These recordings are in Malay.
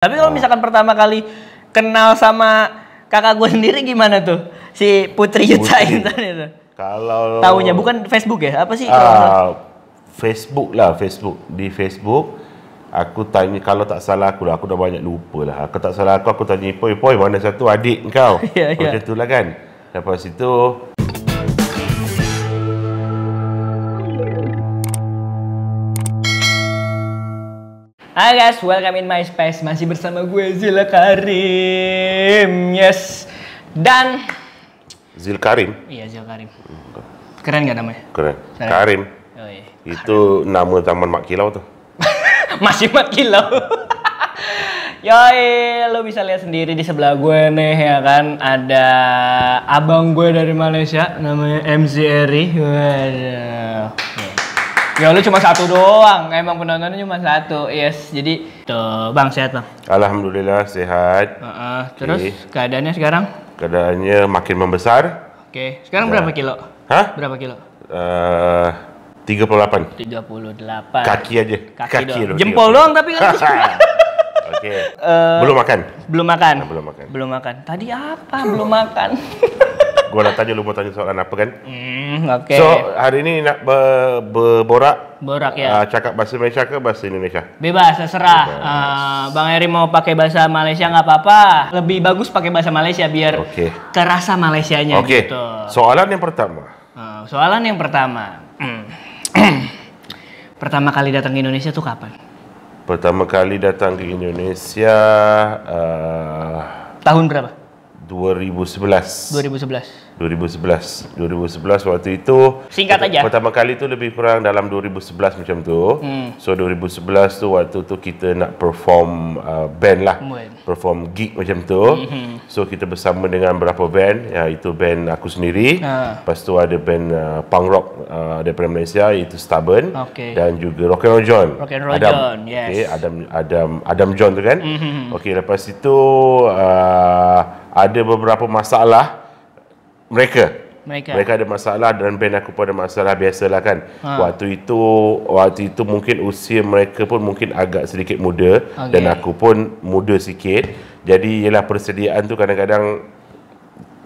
Tapi kalau misalkan pertama kali kenal sama kakak gue sendiri gimana tuh? Si Putri Yutsa Intan itu. Kalau tahunya bukan Facebook ya? Apa sih? Facebook lah, Facebook. Di Facebook aku tanya, kalau tak salah aku dah banyak lupa lah. Aku tak salah aku tanya Poi, mana satu adik kau? Macam tu lah kan. Lepas itu Hai guys, welcome in my space. Masih bersama gue Zil Karim. Yes. Dan Zil Karim. Iya, Zil Karim. Keren gak namanya? Keren. Karim. Oh, iya. Itu nama Taman Mak Kilau tuh. Masih Mak Kilau. Yoi, lo bisa lihat sendiri di sebelah gue nih ya kan, ada abang gue dari Malaysia namanya MC Eri. Waduh. Ya lu cuma satu doang, emang penontonnya cuma satu. Yes, jadi tuh bang, sehat bang? Alhamdulillah sehat. Terus keadaannya sekarang? Keadaannya makin membesar. Oke, sekarang berapa kilo? Hah? Berapa kilo? 38. 38. Kaki aja. Kaki doang. loh, Jempol doang tapi kan. Oke. Belum makan. Belum makan. Belum makan. Belum makan. Tadi apa? Belum makan. Gua nak tanya, lu mau tanya soalan apa kan? Oke. So, hari ini nak berborak. Borak ya. Cakap bahasa Malaysia ke bahasa Indonesia? Bebas, terserah. Bang Eri mau pakai bahasa Malaysia nggak apa-apa. Lebih bagus pakai bahasa Malaysia biar terasa Malaysianya gitu. Soalan yang pertama. Soalan yang pertama. Pertama kali datang ke Indonesia tuh kapan? Pertama kali datang ke Indonesia Tahun berapa? 2011. 2011 waktu itu. Singkat aja. Pertama kali tu lebih kurang dalam 2011 macam tu. So 2011 tu waktu tu kita nak perform band lah. Perform gig macam tu. So kita bersama dengan beberapa band, iaitu band aku sendiri. Lepas tu ada band punk rock daripada Malaysia, iaitu Stubborn. Dan juga Rock and Roll John. Rock and Roll John, yes. Adam John tu kan. Okey, lepas itu ada beberapa masalah mereka ada masalah dan band aku pun ada masalah, biasalah kan. Waktu itu mungkin usia mereka pun mungkin agak sedikit muda dan aku pun muda sikit. Jadi ialah persediaan tu kadang-kadang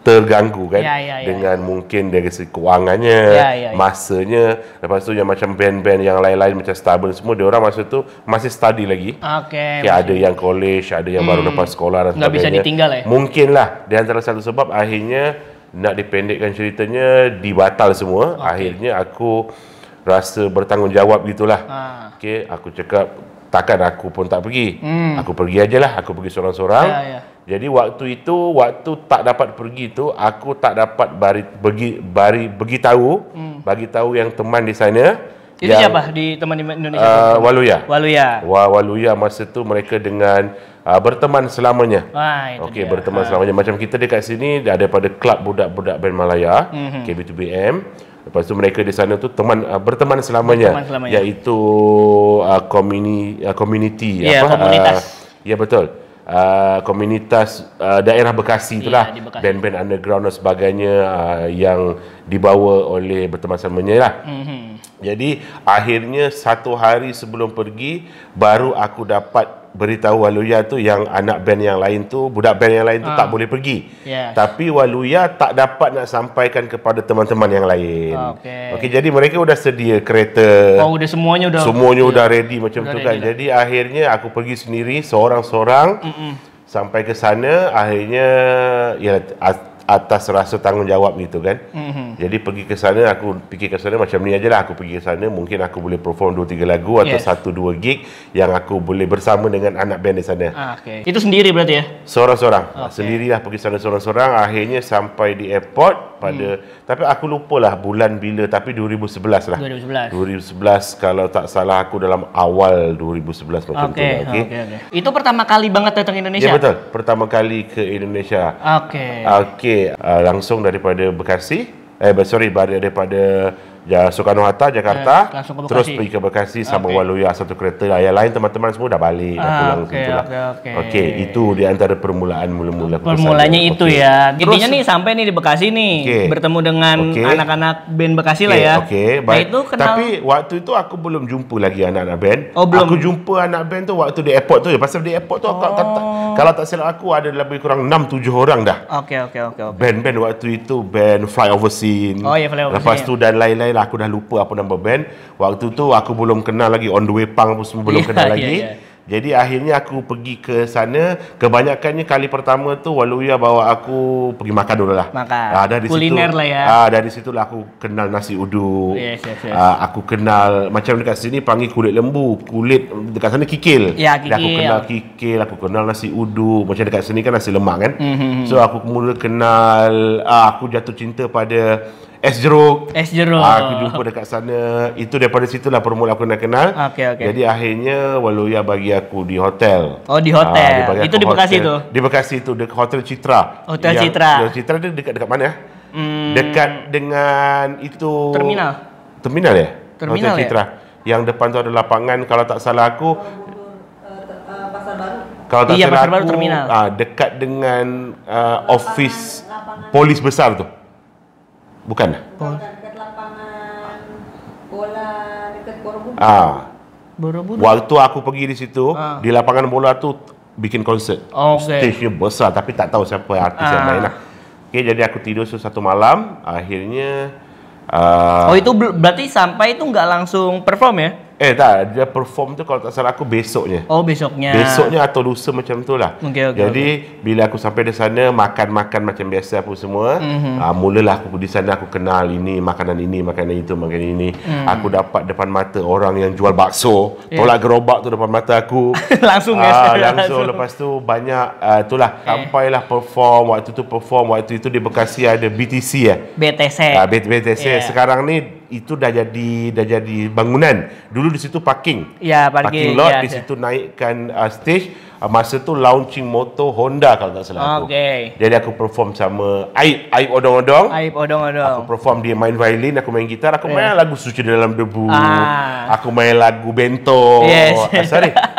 terganggu kan, dengan mungkin dari segi kewangannya, masanya. Lepas tu yang macam band-band yang lain-lain macam Stubborn semua, dia orang masa tu masih study lagi. Ada yang college, ada yang baru lepas sekolah dan sebagainya. Nggak bisa ditinggal ya? Mungkin lah, di antara satu sebab akhirnya nak dipendekkan ceritanya dibatal semua. Akhirnya aku rasa bertanggungjawab gitulah. Aku cakap takkan aku pun tak pergi. Aku pergi ajalah, aku pergi seorang-seorang. Jadi waktu tak dapat pergi tu, aku tak dapat bagi tahu yang teman di sana. Itu siapa di teman di Indonesia? Waluya masa tu mereka dengan berteman selamanya. Berteman selamanya. Macam kita dekat sini daripada klub budak-budak band Malaya, KB2BM. Lepas tu mereka di sana tu berteman selamanya. Iaitu community komunitas. Ya betul. Komunitas daerah Bekasi itulah, band-band underground dan sebagainya yang dibawa oleh berteman selamanya lah. Jadi akhirnya satu hari sebelum pergi baru aku dapat beritahu Waluya tu yang anak band yang lain tu, budak band yang lain tu tak boleh pergi. Tapi Waluya tak dapat nak sampaikan kepada teman-teman yang lain. Jadi mereka sudah sedia kereta. Semuanya sudah ready macam tu kan. Jadi akhirnya aku pergi sendiri seorang-seorang sampai ke sana. Akhirnya atas rasa tanggungjawab gitu kan. Jadi pergi ke sana, aku fikir ke sana macam ni ajalah. Aku pergi ke sana, mungkin aku boleh perform 2-3 lagu atau 1-2 gig yang aku boleh bersama dengan anak band di sana. Itu sendiri berarti ya? Seorang-seorang. Sendirilah pergi sana seorang-seorang. Akhirnya sampai di airport tapi aku lupalah bulan bila, tapi 2011 lah. 2011 kalau tak salah aku dalam awal 2011 macam tu lah. Itu pertama kali banget datang ke Indonesia? Ya betul, pertama kali ke Indonesia. Langsung daripada Bekasi, daripada Soekarno-Hatta, Jakarta, langsung ke terus Bekasi. pergi ke Bekasi sama Waluya satu kereta lah. Yang lain teman-teman semua dah balik, dah pulang lah. Okey, itu di antara permulaan mula-mula. Permulanya itu ya. Intinya nih sampai nih di Bekasi nih, bertemu dengan anak-anak band Bekasi lah ya. Baik. Nah, itu kenal. Tapi waktu itu aku belum jumpa lagi anak-anak band. Oh, belum. Aku jumpa anak band tu waktu di airport tu je. Pasal di airport tu kalau tak silap aku ada lebih kurang 6-7 orang dah. Oke. Band-band waktu itu band Fly Over Scene. Oh ya, Fly Over Lepas Scene, tu dan lain-lain lah, aku dah lupa apa nama band. Waktu tu aku belum kenal lagi On The Way Punk pun semua belum kenal lagi. Jadi akhirnya aku pergi ke sana. Kebanyakannya kali pertama tu Waluya bawa aku pergi makan dulu lah. Dari kuliner situ, lah ya. Dari situlah aku kenal nasi uduk. Yes. Aku kenal macam dekat sini panggil kulit lembu, kulit dekat sana kikil. Ya, kikil. Aku kenal kikil, aku kenal nasi uduk. Macam dekat sini kan nasi lemak kan. So aku mula kenal, aku jatuh cinta pada es jeruk. Aku jumpa dekat sana. Itu daripada situlah permula aku nak kenal. Okey. Jadi akhirnya Waluya bagi aku di hotel. Oh, di hotel. Itu di Bekasi tu? Di Bekasi tu, dekat Hotel Citra. Hotel Citra. Hotel Citra dia dekat mana? Dekat dengan itu Terminal ya? Terminal Hotel Citra. Yang depan tu ada lapangan, kalau tak salah aku Pasar Baru. kalau tak salah Pasar Baru aku terminal. Dekat dengan office polis besar tu. Bukan? Dekat lapangan bola dekat Borobudur. Borobudur. Waktu aku pergi di situ, di lapangan bola tu bikin konsert. Stage-nya besar tapi tak tahu siapa artis yang main lah. Jadi aku tidur satu malam, akhirnya itu berarti sampai itu nggak langsung perform ya? Tak, dia perform tu kalau tak salah aku besoknya. Oh, besoknya. Besoknya atau lusa macam tu lah. Jadi bila aku sampai di sana, makan-makan macam biasa apa semua. Mulalah aku di sana, aku kenal ini, makanan itu, makanan ini. Aku dapat depan mata orang yang jual bakso, tolak gerobak tu depan mata aku. Langsung langsung. Lepas tu banyak itulah, sampailah perform. Waktu itu di Bekasi ada BTC ya. BTC. Sekarang ni itu dah jadi bangunan. Dulu di situ parking. Ya, parking lot di situ naikkan stage. Masa tu launching motor Honda kalau tak salah aku. Jadi aku perform sama Aib Odong-Odong. Aku perform, dia main violin, aku main gitar, aku main lagu Suci Dalam Debu. Aku main lagu Bento.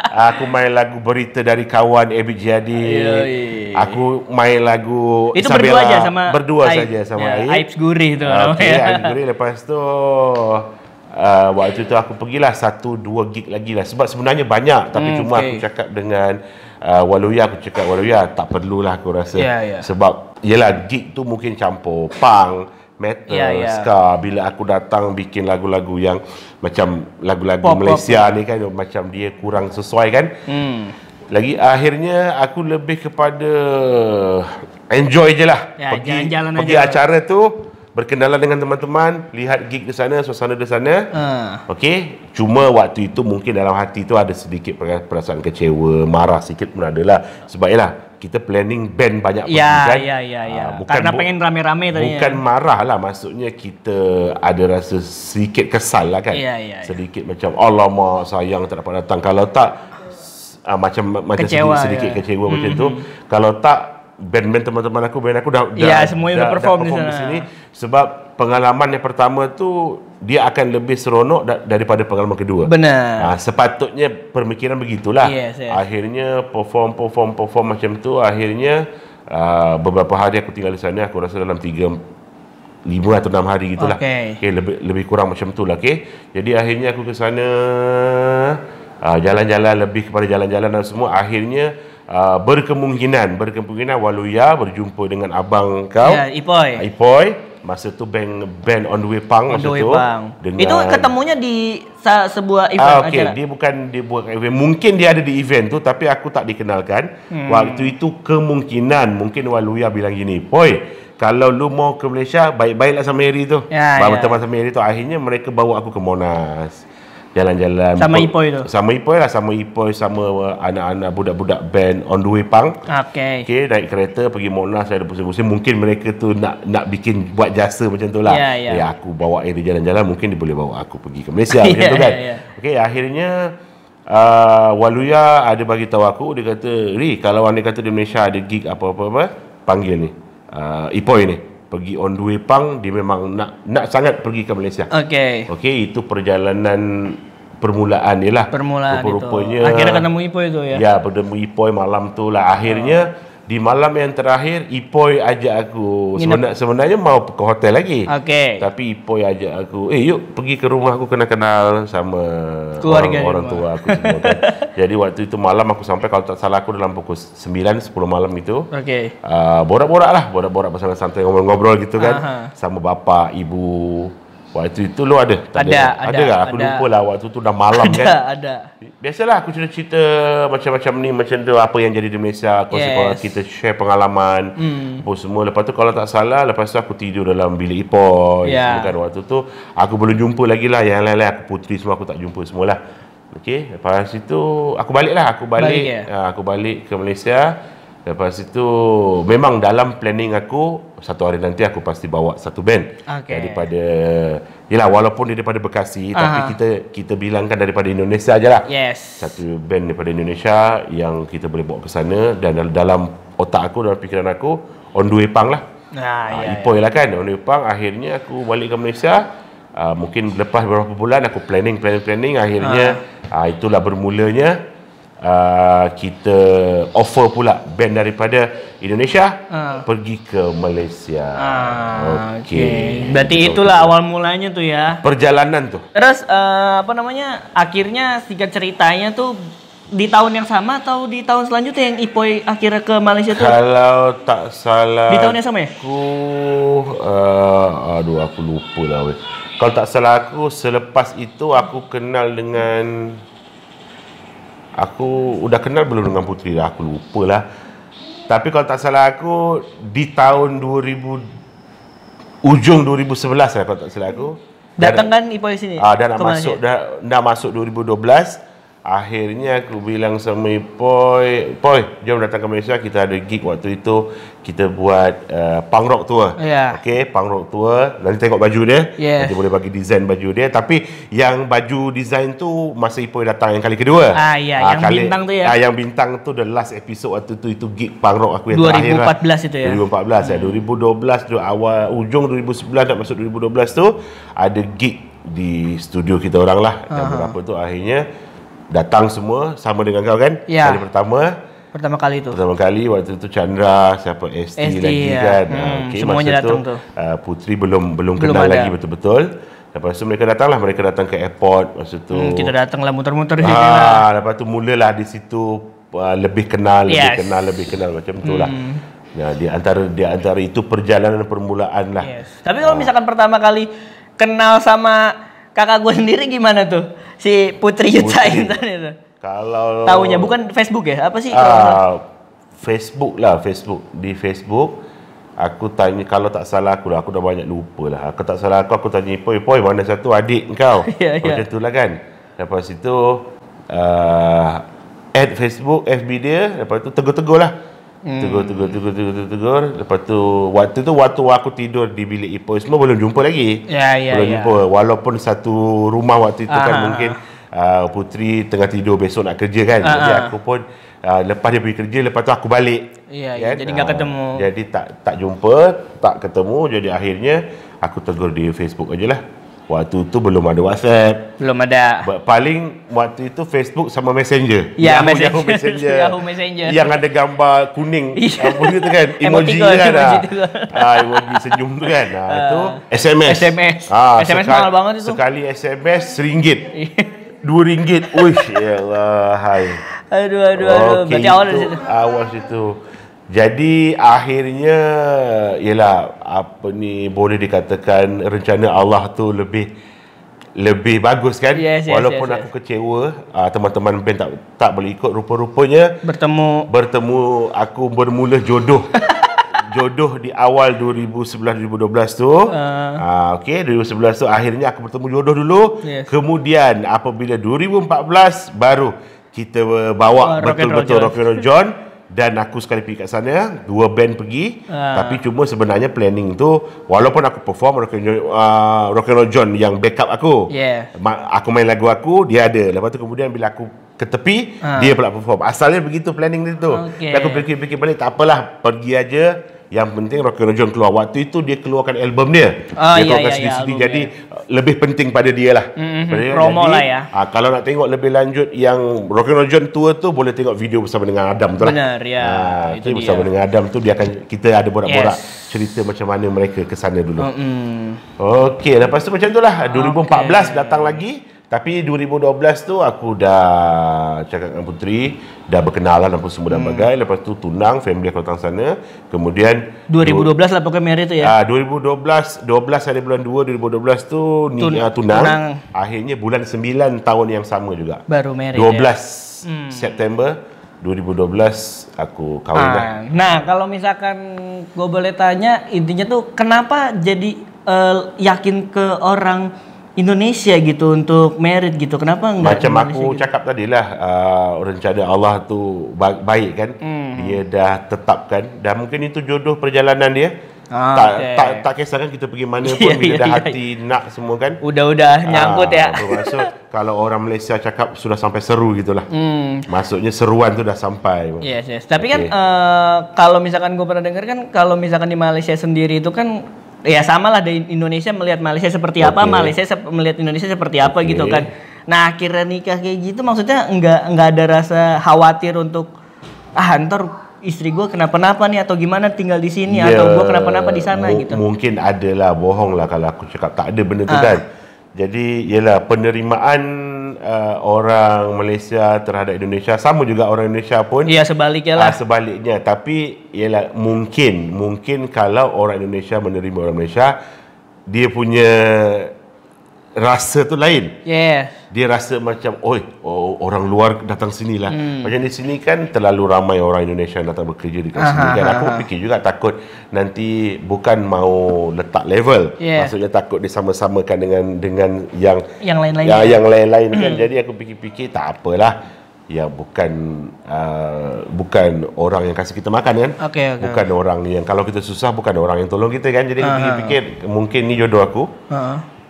Aku main lagu Berita Dari Kawan Ebit Jadi. Aku main lagu itu Isabella. berdua saja sama Aib. Aib Gurih tu. Aib Gurih. Lepas tu waktu tu aku pergilah 1-2 gig lagi lah. Sebab sebenarnya banyak, tapi cuma aku cakap dengan Waluya, tak perlulah aku rasa. Sebab yelah, gig tu mungkin campur punk, metal, ska. Bila aku datang bikin lagu-lagu yang macam lagu-lagu Malaysia ni kan, macam dia kurang sesuai kan. Lagi akhirnya aku lebih kepada enjoy je lah. Pergi acara tu, berkenalan dengan teman-teman, lihat gig di sana, suasana di sana. Cuma waktu itu mungkin dalam hati tu ada sedikit perasaan kecewa, marah sikit pun ada lah. Sebab yalah, kita planning band banyak pergi kan. Karena pengen rame-rame tadinya. Bukan marah lah, maksudnya kita ada rasa sedikit kesal lah kan. Sedikit macam alamak sayang tak dapat datang. Kalau tak macam kecewa, sedikit kecewa macam tu. Kalau tak, band teman-teman aku, band aku dah semuanya perform di sini. Sebab pengalaman yang pertama tu dia akan lebih seronok daripada pengalaman kedua. Benar. Sepatutnya pemikiran begitulah. Akhirnya perform macam tu. Akhirnya beberapa hari aku tinggal di sana, aku rasa dalam 5 atau 6 hari gitulah. Lebih kurang macam tu lah. Jadi akhirnya aku ke sana, jalan-jalan, lebih kepada jalan-jalan dan semua. Akhirnya berkemungkinan Waluya berjumpa dengan abang kau, Ipoy. Masa tu band On The Way Punk masa tu. Itu ketemunya di sebuah event acara. Dia buat event. Mungkin dia ada di event tu, tapi aku tak dikenalkan. Waktu itu mungkin Waluya bilang gini, "Poi, kalau lu mau ke Malaysia, baik-baiklah sama Harry tu." Teman sama Harry tu. Akhirnya mereka bawa aku ke Monas. Jalan-jalan sama Ipoy tu. Sama Ipoy, sama anak-anak budak-budak band On The Way Punk. Naik kereta pergi Monas, ada pusing-pusing. Mungkin mereka tu nak buat jasa macam tu lah. Aku bawa dia jalan-jalan, mungkin dia boleh bawa aku pergi ke Malaysia macam tu kan. Akhirnya Waluya ada bagi tahu aku, dia kata, "Ri, kalau anda kata di Malaysia ada gig apa-apa, panggil ni Ipoy ni." pergi on the way pang, dia memang nak sangat pergi ke Malaysia. Okey, itu perjalanan permulaan dia lah. Rupa-rupanya akhirnya ketemu Ipoy tu ya. Ya, bertemu Ipoy malam tu lah. Akhirnya di malam yang terakhir Ipoy ajak aku. Sebenarnya mau ke hotel lagi. Tapi Ipoy ajak aku, yuk pergi ke rumah aku, kenal sama orang tua aku semua kan. Jadi waktu itu malam aku sampai, kalau tak salah aku dalam pukul 9-10 malam itu. Borak-borak bersama santai, ngobrol-ngobrol gitu kan. Sama bapa, ibu. Waktu itu lo ada? Ada tak? Aku lupa lah, waktu tu dah malam kan. Ada. Biasalah aku cerita macam-macam ni, macam tu apa yang jadi di Malaysia. Kita share pengalaman apa semua. Lepas tu kalau tak salah, lepas tu aku tidur dalam bilik Ipoy. Kan waktu tu aku belum jumpa lagi lah yang lain-lain. Aku Putri semua aku tak jumpa semualah. Okey, lepas itu aku balik ke Malaysia. Lepas itu memang dalam planning aku, satu hari nanti aku pasti bawa satu band daripada, yelah walaupun dia daripada Bekasi, tapi kita bilangkan daripada Indonesia je lah. Satu band daripada Indonesia yang kita boleh bawa ke sana. Dan dalam otak aku, dalam fikiran aku, on the way pang lah. Ipoy lah kan, on the way pang. Akhirnya aku balik ke Malaysia. Mungkin lepas beberapa bulan aku planning. Akhirnya itulah bermulanya kita offer pula band daripada Indonesia pergi ke Malaysia. Okey. Berarti itulah awal mulanya tuh ya. Perjalanan tuh. Terus akhirnya singkat ceritanya tuh di tahun yang sama atau di tahun selanjutnya yang Ipoy akhirnya ke Malaysia tuh? Kalau tak salah di tahun yang sama ya? Aku lupa lah weh. Kalau tak salah aku, selepas itu aku kenal dengan, aku udah kenal belum dengan Putri dah, aku lupa lah. Tapi kalau tak salah aku di tahun 2000, ujung 2011 lah kalau tak salah aku. Datang kan Ipoy sini? Dah masuk 2012. Akhirnya aku bilang sama Ipoy, jom datang ke Malaysia, kita ada gig waktu itu. Kita buat punk rock tour. Okey, punk rock tour. Nanti tengok baju dia. Nanti boleh bagi design baju dia. Tapi yang baju design tu masa Ipoy datang yang kali kedua. Yang bintang tu ya. Yang bintang tu the last episode waktu tu, itu gig punk rock aku yang 2014 terakhir lah. itu ya. 2014 ya. 2012 tu awal, ujung 2011 nak masuk 2012 tu ada gig di studio kita orang lah. Dan berapa tu akhirnya datang semua sama dengan kau kan? Kali pertama kali waktu tu Chandra, siapa ST lagi kan. Semuanya datang tu. Putri belum kenal lagi betul-betul. Lepas tu mereka datang ke airport masa tu. Kita datanglah muter-muter di situ lah. Lepas tu mulalah di situ lebih kenal macam tu lah. Di antara itu perjalanan permulaan lah. Tapi kalau misalkan pertama kali kenal sama kakak gue sendiri gimana tuh? Si Putri Yuta Intan itu. Kalau tahunya bukan Facebook ya? Apa sih? Facebook lah, Di Facebook aku tanya, kalau tak salah aku dah banyak lupa lah. Aku tak salah aku tanya Ipoy, mana satu adik kau? Macam tu lah kan. Lepas itu add Facebook, FB dia. Lepas tu tegur-tegur lah. Tegur. Lepas tu waktu aku tidur di bilik Ipoy semua belum jumpa lagi. Belum jumpa. Walaupun satu rumah waktu itu kan mungkin Putri tengah tidur, besok nak kerja kan. Jadi aku pun lepas dia pergi kerja, lepas tu aku balik. Kan? Jadi tak ketemu. Jadi tak jumpa, tak ketemu. Jadi akhirnya aku tegur di Facebook ajalah. Waktu tu belum ada WhatsApp. Belum ada. Paling waktu itu Facebook sama Messenger. Yahoo Messenger. Yang ada gambar kuning. Apa gitu kan? Emoji kan. Emoji senyum tu kan. Itu SMS. SMS mahal banget itu. Sekali SMS RM1. RM2. Uish, ya Allah. Hai. Aduh. Berarti awal situ. Jadi akhirnya boleh dikatakan rencana Allah tu lebih bagus kan. Walaupun aku kecewa, teman-teman band tak boleh ikut, rupa-rupanya bertemu aku bermula jodoh. Jodoh di awal 2011-2012 tu. 2011 tu akhirnya aku bertemu jodoh dulu. Kemudian apabila 2014 baru kita bawa betul-betul Rock and Roll John. Dan aku sekali pergi kat sana, 2 band pergi. Tapi cuma sebenarnya planning tu, walaupun aku perform Rock and Roll John yang backup aku, aku main lagu aku, dia ada. Lepas tu kemudian bila aku ke tepi, dia pula perform. Asalnya begitu planning dia tu. Aku fikir balik, tak apalah, pergi aja. Yang penting Rocky Horror John keluar. Waktu itu dia keluarkan album dia. Dia keluarkan CD-CD. Jadi lebih penting pada dia lah. Promo lah ya. Kalau nak tengok lebih lanjut yang Rocky Horror John tour tu, boleh tengok video bersama dengan Adam tu lah. Benar ya. Itu bersama dengan Adam tu kita ada borak-borak cerita macam mana mereka ke sana dulu. Okey, lepas tu macam tu lah. 2014 datang lagi. Tapi 2012 tu aku dah cakap dengan Putri, dah berkenalan apa semua dan bagai. Lepas tu tunang, family aku datang sana. Kemudian 2012 lah pokoknya married tu ya. 2012 hari bulan 2 2012 tu tunang. Akhirnya bulan 9 tahun yang sama juga. Baru married 12 September 2012 aku kahwin dah. Nah, kalau misalkan gue boleh tanya, intinya tuh kenapa jadi yakin ke orang Indonesia gitu untuk married gitu? Kenapa enggak macam aku cakap tadi lah, rencana Allah tu baik kan. Dia dah tetapkan dan mungkin itu jodoh perjalanan dia. Tak kisah kan kita pergi mana pun bila dah hati nak semua kan. Udah nyangkut ya. Bermaksud kalau orang Malaysia cakap sudah sampai seru gitulah. Maksudnya seruan tu dah sampai. Yes. Tapi kan kalau misalkan gue pernah dengar kan, kalau misalkan di Malaysia sendiri itu kan ya sama lah, dari Indonesia melihat Malaysia seperti apa, Malaysia melihat Indonesia seperti apa gitu kan. Nah, akhirnya nikah kayak gitu maksudnya enggak ada rasa khawatir untuk ntar istri gue kenapa-napa nih atau gimana tinggal di sini atau gue kenapa-napa di sana gitu. Mungkin ada lah, bohong lah kalau aku cakap tak ada benda tu kan. Jadi yalah, penerimaan orang Malaysia terhadap Indonesia sama juga orang Indonesia pun. Iya, sebaliknya lah. Sebaliknya, tapi ialah mungkin kalau orang Indonesia menerima orang Malaysia, dia punya rasa tu lain. Dia rasa macam orang luar datang sini lah. Macam di sini kan terlalu ramai orang Indonesia yang datang bekerja di sini kan. Aku fikir juga takut nanti bukan mau letak level. Maksudnya takut disama-samakan dengan yang lain-lain. Yang lain-lain kan. Jadi aku fikir-fikir tak apalah. Ya bukan orang yang kasih kita makan kan. Bukan orang yang kalau kita susah, bukan orang yang tolong kita kan. Jadi aku fikir mungkin ni jodoh aku.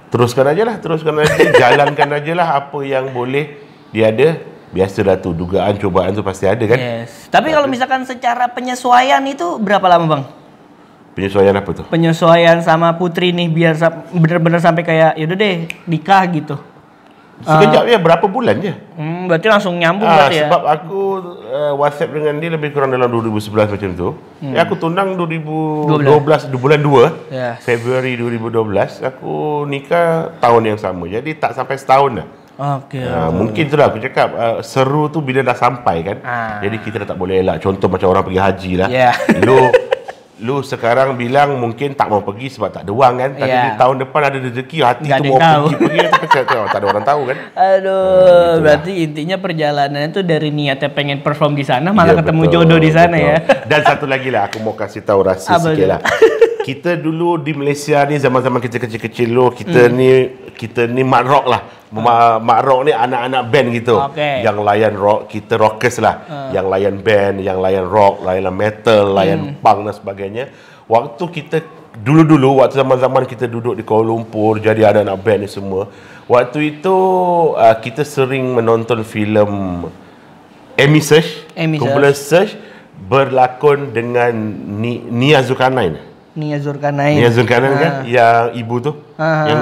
Teruskan aja lah, jalankan aja lah apa yang boleh dia ada. Biasalah tu, dugaan, cubaan tu pasti ada kan. Tapi kalau misalkan secara penyesuaian itu berapa lama bang? Penyesuaian apa tu? Penyesuaian sama Putri nih biar bener-bener sampai kayak yaudah deh nikah gitu. Sekejap je, berapa bulan je. Berarti langsung nyambung berarti ya? Sebab aku WhatsApp dengan dia lebih kurang dalam 2011 macam tu. Aku tunang 2012 bulan 2 Februari 2012. Aku nikah tahun yang sama. Jadi tak sampai setahun dah. Mungkin itulah aku cakap, seru tu bila dah sampai kan. Jadi kita dah tak boleh elak. Contoh macam orang pergi haji lah. Lu sekarang bilang mungkin tak mau pergi sebab tak ada wang kan. Tapi di tahun depan ada rezeki, hati tu mau pergi tak ada orang tahu kan. Berarti intinya perjalanannya tu dari niatnya pengen perform di sana malah ketemu jodoh di sana ya. Dan satu lagi lah aku mau kasih tahu rahsia sikit lah. Kita dulu di Malaysia ni zaman-zaman kita kecil-kecil dulu, kita ni mat rock lah. Mat rock ni anak-anak band gitu. Yang layan rock, kita rockers lah. Yang layan band, yang layan rock, layan metal, layan punk dan sebagainya. Waktu kita dulu-dulu, waktu zaman-zaman kita duduk di Kuala Lumpur jadi anak-anak band ni semua. Waktu itu kita sering menonton filem Amy Search, kumpulan Search berlakon dengan Nia Zulkarnain. Nia Zulkarnain kan, yang ibu tu,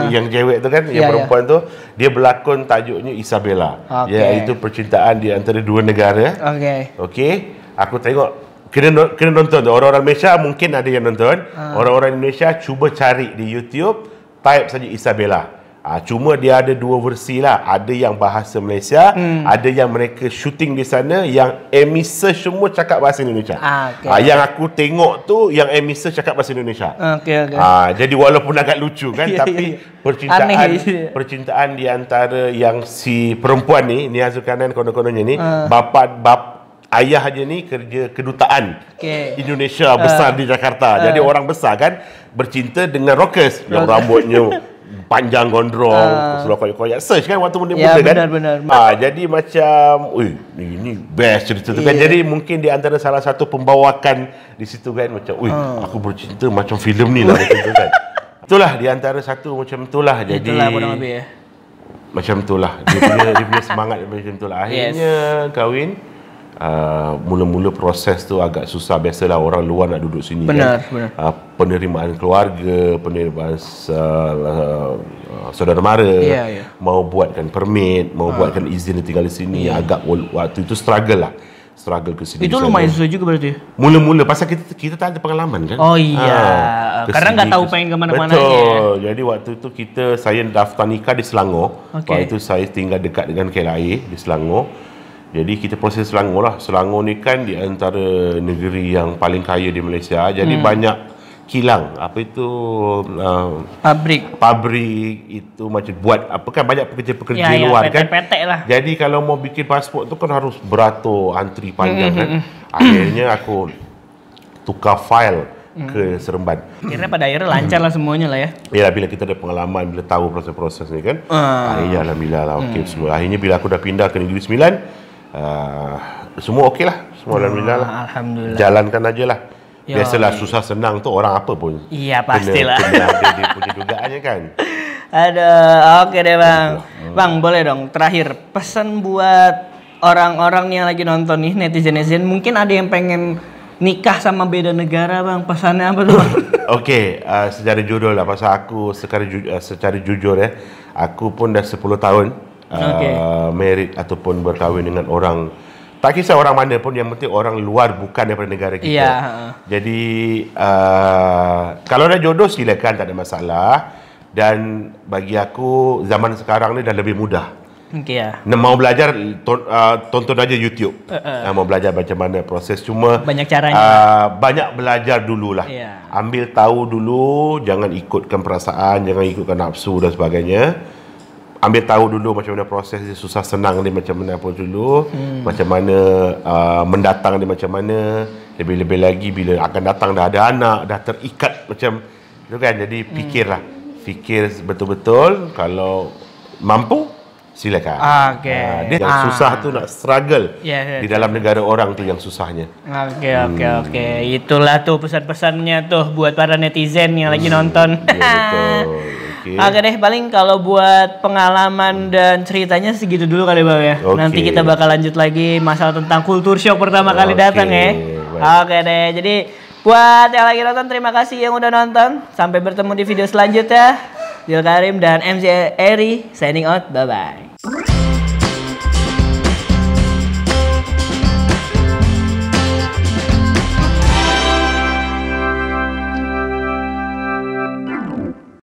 yang cewek tu kan, yang perempuan tu, dia berlakon tajuknya Isabella. Iaitu percintaan di antara dua negara. Okey, aku tengok kena nonton tu. Orang-orang Malaysia mungkin ada yang nonton. Orang-orang Indonesia cuba cari di YouTube, type saja Isabella. Cuma dia ada dua versi lah. Ada yang bahasa Malaysia, ada yang mereka shooting di sana, yang emisser semua cakap bahasa Indonesia. Yang aku tengok tu yang emisser cakap bahasa Indonesia. Jadi walaupun agak lucu kan, tapi percintaan di antara yang si perempuan ni, Nia Zulkarnain konon-kononnya ni, ayah aja ni kerja kedutaan Indonesia besar di Jakarta. Jadi orang besar kan bercinta dengan rockers yang rambutnya panjang gondrong, seluar koyak-koyak. Search kan waktu muda-muda kan. Benar. Jadi macam, ini best cerita tu kan. Jadi mungkin di antara salah satu pembawakan di situ kan macam, aku bercinta macam filem ni lah macam tu kan. Itulah di antara satu macam itulah. Jadi itulah kurang lebih ya. Macam itulah dia punya semangat macam itulah. Akhirnya kahwin mula-mula proses tu agak susah. Biasalah orang luar nak duduk sini. Benar. Penerimaan keluarga, penerimaan saudara mara, mau buatkan permit, mau buatkan izin tinggal di sini, agak waktu itu struggle ke sini. Itu lumayan susah juga berarti. Mula-mula pasal kita tak ada pengalaman kan. Oh iya. Karena nggak tahu pengen kemana-mana. Betul. Jadi waktu itu saya daftar nikah di Selangor. Waktu itu saya tinggal dekat dengan KLIA di Selangor. Jadi kita proses Selangor lah. Selangor ni kan di antara negeri yang paling kaya di Malaysia. Jadi banyak kilang. Apa itu? Pabrik itu macam buat apa kan, banyak pekerja-pekerja luar kan. PT lah. Jadi kalau mau bikin pasport tu kan harus beratur, antri panjang kan. Akhirnya aku tukar file ke Seremban. Akhirnya pada akhirnya lancar lah semuanya lah ya. Ya, bila kita ada pengalaman, bila tahu proses-proses ni kan. Akhirnya alhamdulillah lah okey semua. Akhirnya bila aku dah pindah ke Negeri Sembilan, semua okey lah. Semua alhamdulillah lah. Alhamdulillah. Jalankan aja lah. Biasalah susah senang tu orang apa pun. Iya pastilah. Kena ada dia punya dugaannya kan. Aduh, oke deh Bang. Bang, boleh dong terakhir pesan buat orang-orang yang lagi nonton nih, netizen-netizen, mungkin ada yang pengen nikah sama beda negara Bang, pesannya apa tuh? Okey, secara judul lah, pasal aku secara jujur aku pun dah 10 tahun married ataupun berkahwin dengan orang, tak kisah orang mana pun, yang penting orang luar bukan daripada negara kita. Jadi kalau dah jodoh silakan, tak ada masalah. Dan bagi aku zaman sekarang ni dah lebih mudah. Mau belajar tonton aja YouTube. Mau belajar macam mana proses, cuma banyak caranya. Banyak belajar dululah. Ambil tahu dulu, jangan ikutkan perasaan, jangan ikutkan nafsu dan sebagainya. Ambil tahu dulu macam mana proses dia, susah senang dia macam mana pun dulu. Macam mana mendatang dia macam mana. Lebih-lebih lagi bila akan datang dah ada anak, dah terikat macam itu kan. Jadi fikir betul-betul, kalau mampu silakan. Dia yang susah tu nak struggle di dalam negara orang tu yang susahnya. Oke. Itulah tuh pesan-pesannya tuh buat para netizen yang lagi nonton. Betul. Oke deh, paling kalau buat pengalaman dan ceritanya segitu dulu kali Bang ya. Nanti kita bakal lanjut lagi masalah tentang kultur shock pertama kali datang ya. Oke deh, jadi buat yang lagi nonton, terima kasih yang udah nonton. Sampai bertemu di video selanjutnya. Dil Karim dan MC Eri signing out. Bye-bye.